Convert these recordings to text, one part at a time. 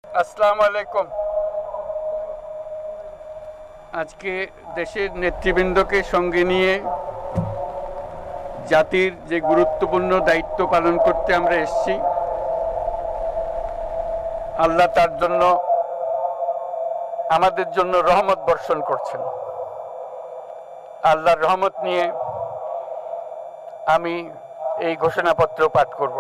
আসসালামু আলাইকুম। আজকে দেশের নেতৃবৃন্দকে সঙ্গে নিয়ে জাতির যে গুরুত্বপূর্ণ দায়িত্ব পালন করতে আমরা এসেছি, আল্লাহ তার জন্য আমাদের জন্য রহমত বর্ষণ করছেন। আল্লাহর রহমত নিয়ে আমি এই ঘোষণাপত্র পাঠ করব।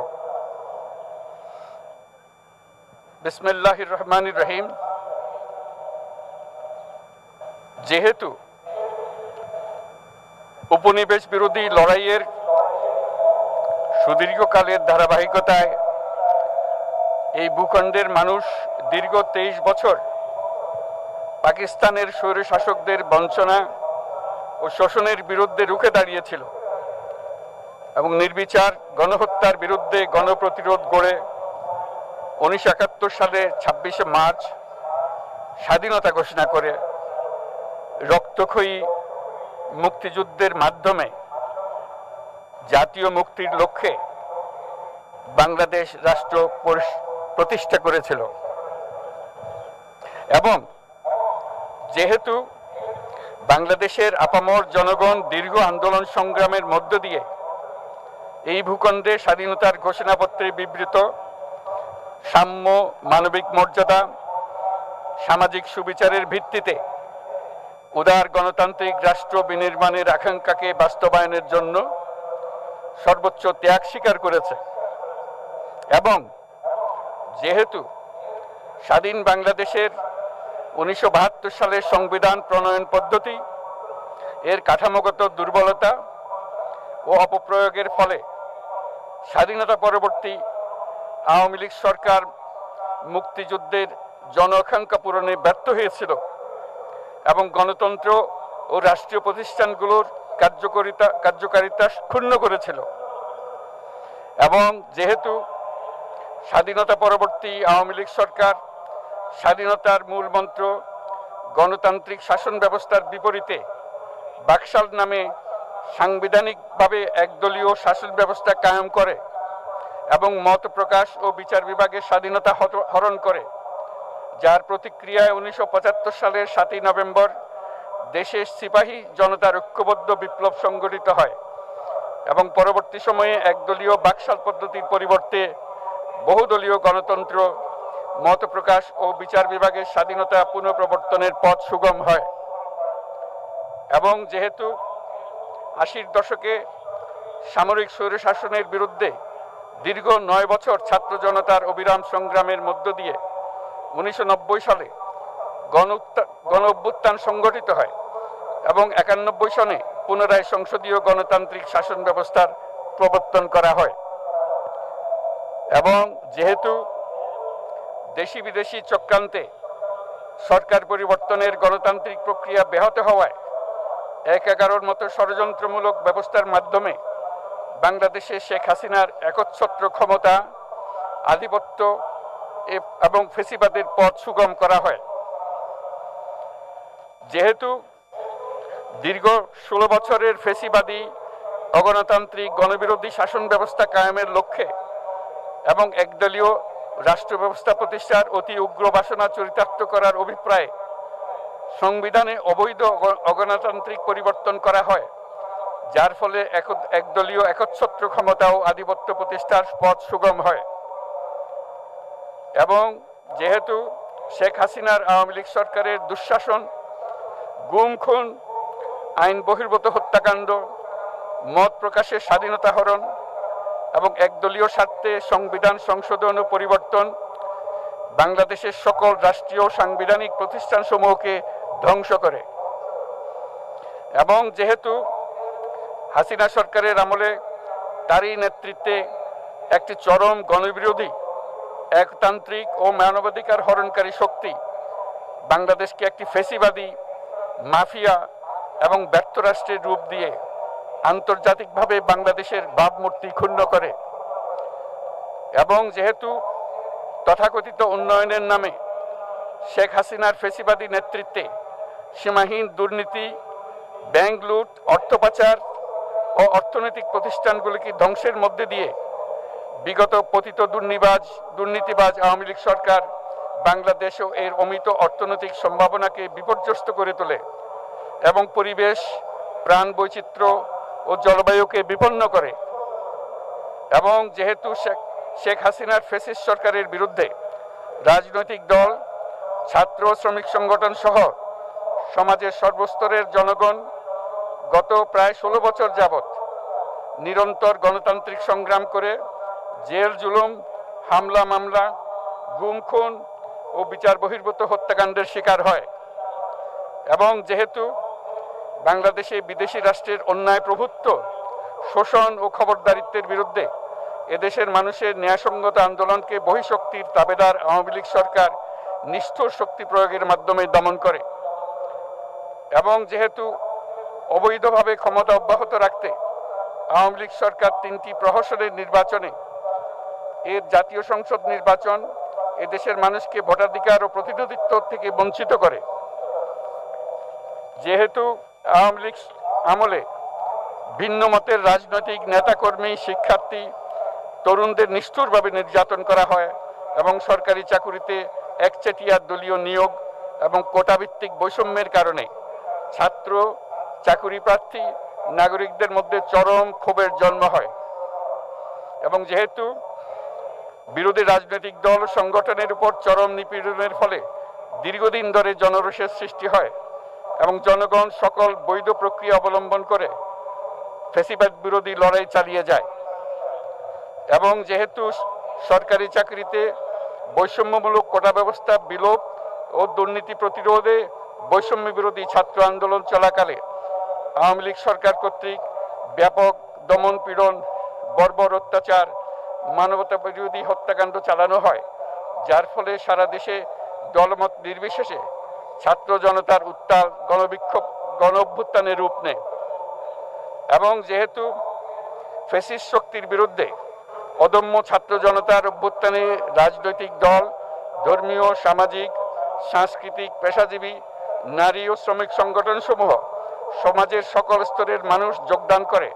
বিসমিল্লাহির রহমানির রহিম। যেহেতু উপনিবেশ বিরোধী লড়াইয়ের সুদীর্ঘকালের ধারাবাহিকতায় এই ভূখণ্ডের মানুষ দীর্ঘ 23 বছর পাকিস্তানের স্বৈরশাসকদের বঞ্চনা ও শোষণের বিরুদ্ধে রুখে দাঁড়িয়েছিল এবং নির্বিচার গণহত্যার বিরুদ্ধে গণপ্রতিরোধ গড়ে 1971 সালে 26শে মার্চ স্বাধীনতা ঘোষণা করে রক্তক্ষয়ী মুক্তিযুদ্ধের মাধ্যমে জাতীয় মুক্তির লক্ষ্যে বাংলাদেশ রাষ্ট্র প্রতিষ্ঠা করেছিল। এবং যেহেতু বাংলাদেশের আপামর জনগণ দীর্ঘ আন্দোলন সংগ্রামের মধ্য দিয়ে এই ভূখণ্ডে স্বাধীনতার ঘোষণাপত্রে বিবৃত সাম্য, মানবিক মর্যাদা, সামাজিক সুবিচারের ভিত্তিতে উদার গণতান্ত্রিক রাষ্ট্র বিনির্মাণের আকাঙ্ক্ষাকে বাস্তবায়নের জন্য সর্বোচ্চ ত্যাগ স্বীকার করেছে, এবং যেহেতু স্বাধীন বাংলাদেশের 1972 সালের সংবিধান প্রণয়ন পদ্ধতি এর কাঠামোগত দুর্বলতা ও অপপ্রয়োগের ফলে স্বাধীনতা পরবর্তী আওয়ামী লীগ সরকার মুক্তিযুদ্ধের জন আকাঙ্ক্ষা পূরণে ব্যর্থ হয়েছিল এবং গণতন্ত্র ও রাষ্ট্রীয় প্রতিষ্ঠানগুলোর কার্যকারিতা ক্ষুণ্ণ করেছিল, এবং যেহেতু স্বাধীনতা পরবর্তী আওয়ামী লীগ সরকার স্বাধীনতার মূল মন্ত্র গণতান্ত্রিক শাসন ব্যবস্থার বিপরীতে বাকশাল নামে সাংবিধানিকভাবে একদলীয় শাসন ব্যবস্থা কায়েম করে এবং মত প্রকাশ ও বিচার বিভাগের স্বাধীনতা হরণ করে, যার প্রতিক্রিয়ায় 1975 সালের 7ই নভেম্বর দেশের সিপাহী জনতার ঐক্যবদ্ধ বিপ্লব সংগঠিত হয় এবং পরবর্তী সময়ে একদলীয় বাকশাল পদ্ধতির পরিবর্তে বহুদলীয় গণতন্ত্র, মত প্রকাশ ও বিচার বিভাগের স্বাধীনতা পুনঃপ্রবর্তনের পথ সুগম হয়। এবং যেহেতু 80-র দশকে সামরিক স্বৈরশাসনের বিরুদ্ধে দীর্ঘ 9 বছর ছাত্র জনতার অবিরাম সংগ্রামের মধ্য দিয়ে 1990 সালে গণ অভ্যুত্থান সংগঠিত হয় এবং 91 সনে পুনরায় সংসদীয় গণতান্ত্রিক শাসন ব্যবস্থার প্রবর্তন করা হয়, এবং যেহেতু দেশি বিদেশি চক্রান্তে সরকার পরিবর্তনের গণতান্ত্রিক প্রক্রিয়া ব্যাহত হওয়ায় 1/11 মতো ষড়যন্ত্রমূলক ব্যবস্থার মাধ্যমে বাংলাদেশে শেখ হাসিনার একচ্ছত্র ক্ষমতা, আধিপত্য এবং ফেসিবাদের পথ সুগম করা হয়। যেহেতু দীর্ঘ 16 বছরের ফেসিবাদী অগণতান্ত্রিক গণবিরোধী শাসন ব্যবস্থা কায়েমের লক্ষ্যে এবং একদলীয় রাষ্ট্র ব্যবস্থা প্রতিষ্ঠার অতি উগ্র বাসনা চরিতার্থ করার অভিপ্রায়ে সংবিধানে অবৈধ অগণতান্ত্রিক পরিবর্তন করা হয়, যার ফলে একদলীয় একচ্ছত্র ক্ষমতা ও আধিপত্য প্রতিষ্ঠার পথ সুগম হয়। এবং যেহেতু শেখ হাসিনার আওয়ামী লীগ সরকারের দুঃশাসন, গুম খুন, আইন বহির্ভূত হত্যাকাণ্ড, মত প্রকাশের স্বাধীনতা হরণ এবং একদলীয় স্বার্থে সংবিধান সংশোধন ও পরিবর্তন বাংলাদেশের সকল রাষ্ট্রীয় সাংবিধানিক প্রতিষ্ঠানসমূহকে ধ্বংস করে, এবং যেহেতু হাসিনা সরকারের আমলে তারই নেতৃত্বে একটি চরম গণবিরোধী, একতান্ত্রিক ও মানবাধিকার হরণকারী শক্তি বাংলাদেশকে একটি ফেসিবাদী, মাফিয়া এবং ব্যর্থ রাষ্ট্রের রূপ দিয়ে আন্তর্জাতিকভাবে বাংলাদেশের ভাবমূর্তি ক্ষুণ্ণ করে, এবং যেহেতু তথাকথিত উন্নয়নের নামে শেখ হাসিনার ফেসিবাদী নেতৃত্বে সীমাহীন দুর্নীতি, ব্যাংক লুট, অর্থ পাচার ও অর্থনৈতিক প্রতিষ্ঠানগুলিকে ধ্বংসের মধ্যে দিয়ে বিগত পতিত দুর্নীতিবাজ আওয়ামী লীগ সরকার বাংলাদেশ ও এর অমিত অর্থনৈতিক সম্ভাবনাকে বিপর্যস্ত করে তোলে এবং পরিবেশ, প্রাণ বৈচিত্র্য ও জলবায়ুকে বিপন্ন করে। এবং যেহেতু শেখ হাসিনার ফ্যাসিস্ট সরকারের বিরুদ্ধে রাজনৈতিক দল, ছাত্র শ্রমিক সংগঠন সহ সমাজের সর্বস্তরের জনগণ গত প্রায় 16 বছর যাবৎ নিরন্তর গণতান্ত্রিক সংগ্রাম করে জেল জুলুম, হামলা মামলা, গুম খুন ও বিচার বহির্ভূত হত্যাকাণ্ডের শিকার হয়। এবং যেহেতু বাংলাদেশে বিদেশি রাষ্ট্রের অন্যায় প্রভুত্ব, শোষণ ও খবরদারিত্বের বিরুদ্ধে এদেশের মানুষের ন্যায়সঙ্গত আন্দোলনকে বহিঃশক্তির তাবেদার আওয়ামী লীগ সরকার নিষ্ঠুর শক্তি প্রয়োগের মাধ্যমে দমন করে। এবং যেহেতু অবৈধভাবে ক্ষমতা অব্যাহত রাখতে আওয়ামী লীগ সরকার 3টি প্রহসনের নির্বাচনে এর জাতীয় সংসদ নির্বাচন এদেশের মানুষকে ভোটাধিকার ও প্রতিনিধিত্ব থেকে বঞ্চিত করে। যেহেতু আওয়ামী লীগ আমলে ভিন্ন মতের রাজনৈতিক নেতাকর্মী, শিক্ষার্থী, তরুণদের নিষ্ঠুরভাবে নির্যাতন করা হয় এবং সরকারি চাকুরিতে একচেটিয়া দলীয় নিয়োগ এবং কোটাভিত্তিক বৈষম্যের কারণে ছাত্র, চাকুরি প্রার্থী, নাগরিকদের মধ্যে চরম ক্ষোভের জন্ম হয়। এবং যেহেতু বিরোধী রাজনৈতিক দল সংগঠনের উপর চরম নিপীড়নের ফলে দীর্ঘদিন ধরে জনরোষের সৃষ্টি হয় এবং জনগণ সকল বৈধ প্রক্রিয়া অবলম্বন করে ফ্যাসিবাদ বিরোধী লড়াই চালিয়ে যায়। এবং যেহেতু সরকারি চাকরিতে বৈষম্যমূলক কোটা ব্যবস্থা বিলোপ ও দুর্নীতি প্রতিরোধে বৈষম্য বিরোধী ছাত্র আন্দোলন চলাকালে আওয়ামী লীগ সরকার কর্তৃক ব্যাপক দমন পীড়ন, বর্বর অত্যাচার, মানবতা বিরোধী হত্যাকাণ্ড চালানো হয়, যার ফলে সারা দেশে দলমত নির্বিশেষে ছাত্র জনতার উত্তাল গণবিক্ষোভ, গণ অভ্যুত্থানের রূপ নেয়। এবং যেহেতু ফ্যাসিস্ট শক্তির বিরুদ্ধে অদম্য ছাত্র জনতার অভ্যুত্থানে রাজনৈতিক দল, ধর্মীয়, সামাজিক, সাংস্কৃতিক, পেশাজীবী, নারী ও শ্রমিক সংগঠনসমূহ সমাজের সকল স্তরের মানুষ যোগদান করে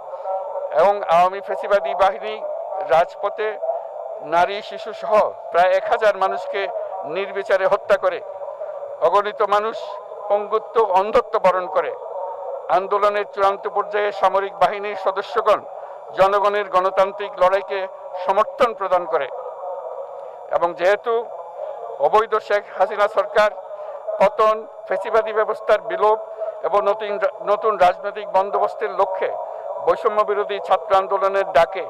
এবং আওয়ামী ফ্যাসিবাদী বাহিনী রাজপথে নারী, শিশু সহ প্রায় 1000 মানুষকে নির্বিচারে হত্যা করে, অগণিত মানুষ পঙ্গুত্ব, অন্ধত্ব বরণ করে। আন্দোলনের চূড়ান্ত পর্যায়ে সামরিক বাহিনীর সদস্যগণ জনগণের গণতান্ত্রিক লড়াইকে সমর্থন প্রদান করে। এবং যেহেতু অবৈধ শেখ হাসিনা সরকার পতন, ফ্যাসিবাদী ব্যবস্থার বিলোপ এবং নতুন রাজনৈতিক বন্দোবস্তের লক্ষ্যে বৈষম্য বিরোধী ছাত্র আন্দোলনের ডাকে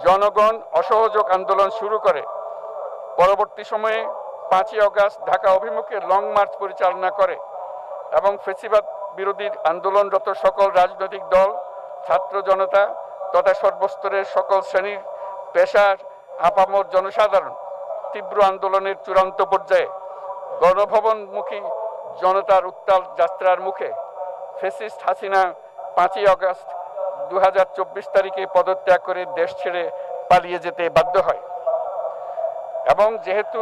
জনগণ অসহযোগ আন্দোলন শুরু করে, পরবর্তী সময়ে 5ই আগস্ট ঢাকা অভিমুখে লং মার্চ পরিচালনা করে এবং ফ্যাসিবাদ বিরোধী আন্দোলনরত সকল রাজনৈতিক দল, ছাত্র জনতা তথা সর্বস্তরের সকল শ্রেণীর, পেশার, আপামর জনসাধারণ তীব্র আন্দোলনের চূড়ান্ত পর্যায়ে গণভবনমুখী জনতার উত্তাল যাত্রার মুখে ফ্যাসিস্ট হাসিনা 5ই আগস্ট 2024 তারিখে পদত্যাগ করে দেশ ছেড়ে পালিয়ে যেতে বাধ্য হয়। এবং যেহেতু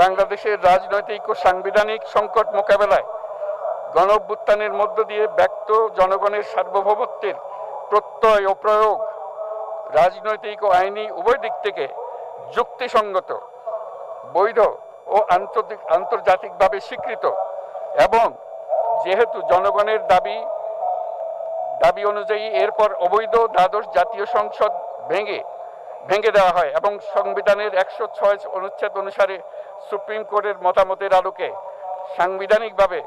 বাংলাদেশের রাজনৈতিক ও সাংবিধানিক সংকট মোকাবেলায় গণ অভ্যুত্থানের মধ্য দিয়ে ব্যক্ত জনগণের সার্বভৌমত্বের প্রত্যয় ও প্রয়োগ রাজনৈতিক ও আইনি উভয় দিক থেকে যুক্তিসঙ্গত, বৈধ ও আন্তর্জাতিকভাবে স্বীকৃত এবং যেহেতু জনগণের দাবি অনুযায়ী এরপর অবৈধ দ্বাদশ জাতীয় সংসদ ভেঙে দেওয়া হয় এবং সংবিধানের 106 অনুচ্ছেদ অনুসারে সুপ্রিম কোর্টের মতামতের আলোকে সাংবিধানিকভাবে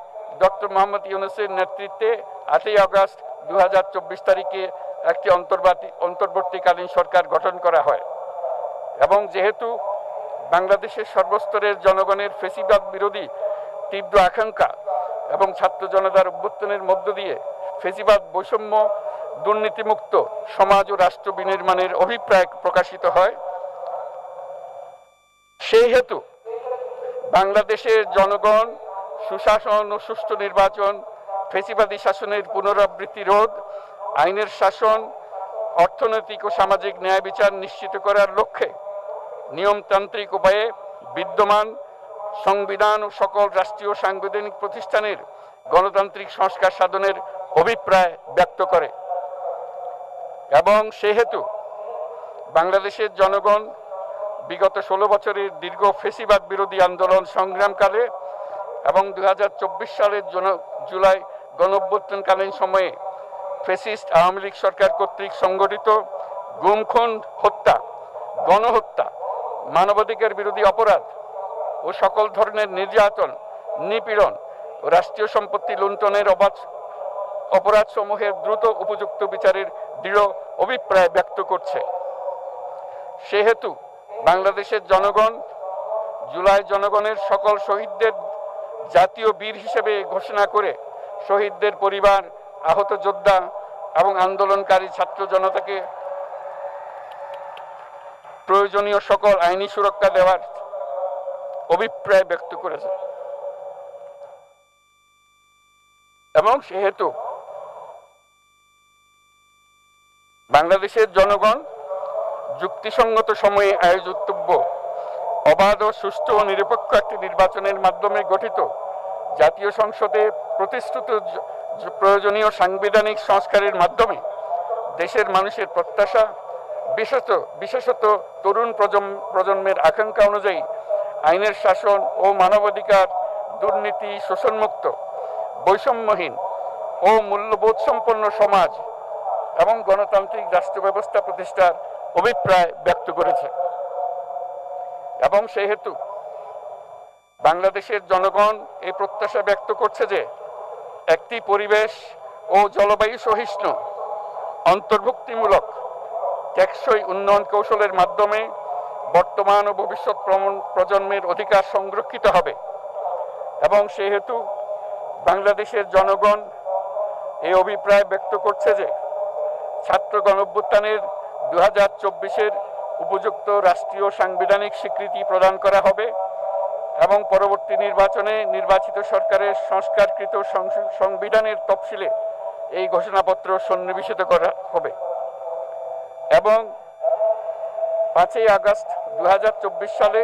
ডক্টর মোহাম্মদ ইউনূসের নেতৃত্বে 8ই আগস্ট 2024 তারিখে একটি অন্তর্বর্তীকালীন সরকার গঠন করা হয়। এবং যেহেতু বাংলাদেশের সর্বস্তরের জনগণের ফ্যাসিবাদ বিরোধী তীব্র আকাঙ্ক্ষা এবং ছাত্র জনতার অভ্যুত্থানের মধ্য দিয়ে ফ্যাসিবাদ, বৈষম্য, দুর্নীতিমুক্ত সমাজ ও রাষ্ট্র বিনির্মাণের অভিপ্রায় প্রকাশিত হয়, সেই হেতু বাংলাদেশের জনগণ সুশাসন ও সুষ্ঠু নির্বাচন, ফ্যাসিবাদী শাসনের পুনরাবৃত্তি রোধ, আইনের শাসন, অর্থনৈতিক ও সামাজিক ন্যায় বিচার নিশ্চিত করার লক্ষ্যে নিয়মতান্ত্রিক উপায়ে বিদ্যমান সংবিধান ও সকল রাষ্ট্রীয় সাংবিধানিক প্রতিষ্ঠানের গণতান্ত্রিক সংস্কার সাধনের অভিপ্রায় ব্যক্ত করে। এবং সেহেতু বাংলাদেশের জনগণ বিগত 16 বছরের দীর্ঘ ফ্যাসিবাদ বিরোধী আন্দোলন সংগ্রামকালে এবং 2024 সালের জুলাই গণঅভ্যুত্থানকালীন সময়ে ফ্যাসিস্ট আওয়ামী লীগ সরকার কর্তৃক সংগঠিত গুম খুন, হত্যা, গণহত্যা, মানবাধিকার বিরোধী অপরাধ ও সকল ধরনের নির্যাতন, নিপীড়ন ও রাষ্ট্রীয় সম্পত্তি লুণ্ঠনের অপরাধ সমূহের দ্রুত উপযুক্ত বিচারের দৃঢ় অভিপ্রায় ব্যক্ত করছে। সেহেতু বাংলাদেশের জনগণ জুলাই জনগণের সকল শহীদদের জাতীয় বীর হিসেবে ঘোষণা করে শহীদদের পরিবার, আহত যোদ্ধা এবং আন্দোলনকারী ছাত্র জনতাকে প্রয়োজনীয় সকল আইনি সুরক্ষা দেওয়ার অভিপ্রায় ব্যক্ত করেছে। এবং সেহেতু বাংলাদেশের জনগণ যুক্তিসঙ্গত সময়ে আয়োজিতব্য অবাধ ও সুষ্ঠু ও নিরপেক্ষ একটি নির্বাচনের মাধ্যমে গঠিত জাতীয় সংসদে প্রতিশ্রুত প্রয়োজনীয় সাংবিধানিক সংস্কারের মাধ্যমে দেশের মানুষের প্রত্যাশা, বিশেষত তরুণ প্রজন্মের আকাঙ্ক্ষা অনুযায়ী আইনের শাসন ও মানবাধিকার, দুর্নীতি, শোষণমুক্ত, বৈষম্যহীন ও মূল্যবোধ সম্পন্ন সমাজ এবং গণতান্ত্রিক রাষ্ট্র ব্যবস্থা প্রতিষ্ঠার অভিপ্রায় ব্যক্ত করেছে। এবং সেহেতু বাংলাদেশের জনগণ এই প্রত্যাশা ব্যক্ত করছে যে একটি পরিবেশ ও জলবায়ু সহিষ্ণু, অন্তর্ভুক্তিমূলক, টেকসই উন্নয়ন কৌশলের মাধ্যমে বর্তমান ও ভবিষ্যৎ প্রজন্মের অধিকার সংরক্ষিত হবে। এবং সেহেতু বাংলাদেশের জনগণ এই অভিপ্রায় ব্যক্ত করছে যে ছাত্র গণঅভ্যুত্থানের 2024-এর উপযুক্ত রাষ্ট্রীয় সাংবিধানিক স্বীকৃতি প্রদান করা হবে এবং পরবর্তী নির্বাচনে নির্বাচিত সরকারের সংস্কারকৃত সংবিধানের তফসিলে এই ঘোষণাপত্র সন্নিবেশিত করা হবে। এবং 5ই আগস্ট 2024 সালে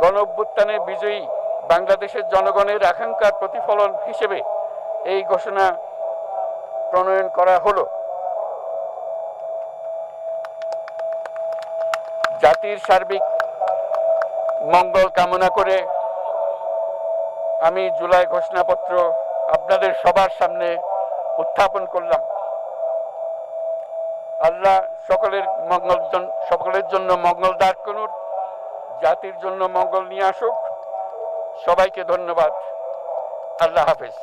গণঅভ্যুত্থানে বিজয়ী বাংলাদেশের জনগণের আকাঙ্ক্ষার প্রতিফলন হিসেবে এই ঘোষণা প্রণয়ন করা হলো। জাতির সার্বিক মঙ্গল কামনা করে আমি জুলাই ঘোষণাপত্র আপনাদের সবার সামনে উত্থাপন করলাম। আল্লাহ সকলের জন্য মঙ্গল দান করুন, জাতির জন্য মঙ্গল নিয়ে আসুক। সবাইকে ধন্যবাদ। আল্লাহ হাফেজ।